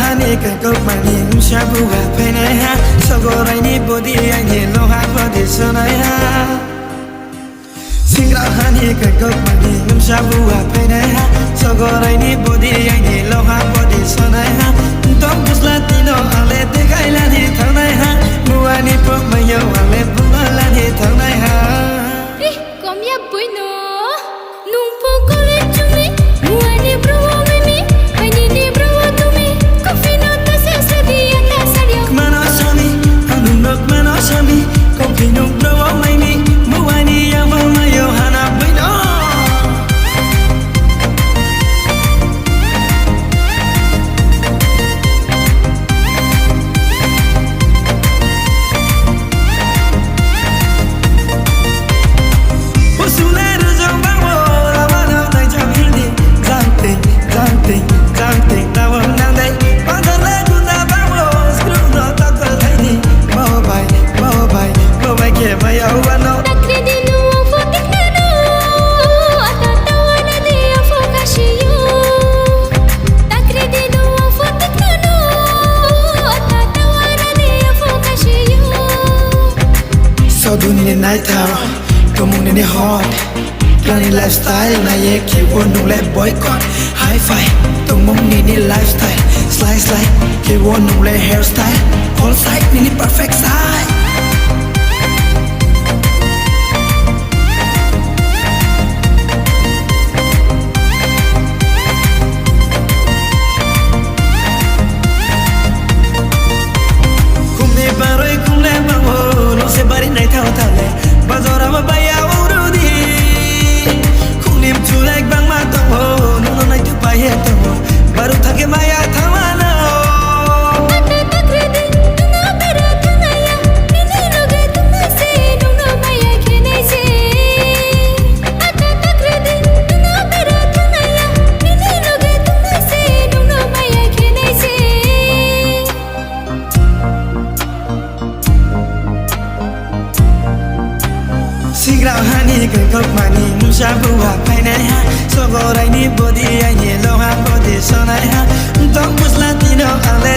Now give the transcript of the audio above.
hani ka ko mani shabu ha pene ha sogorai ni body ai ni lo ha body sonai ha singra hani ka ko mani shabu ha pene ha sogorai ni body ai ni lo ha body sonai ha dom latino ale te kai la ni thanai ha muani po mayo ale buma la ni thanai ha ri komya buino nung po kole chumi muani bro mimi ani ni bro tumi kofino ta se sadia ta sadio mano sami anu nok mano sami kofino bro mimi muani ya mayo hana buino Dunia night tower, comune ni hot, plani lifestyle na ye kiwon nung le boycott, high five, tumong ni lifestyle, slice like kiwon nung le hairstyle, all side ni perfect side. Bazora mabaya urudi kunim chulek bang matongo nuno nai tu pahe tongo baru thake maya thamana ata takredi tuna bera tunaya nini loge tuna se nuno maya khenai se ata takredi tuna bera tunaya nini loge tuna se nuno maya khenai se Singra hani ka ko mani shabu ha pene ha sogorai ni body ai ni lo ha body sonai ha dom latino ale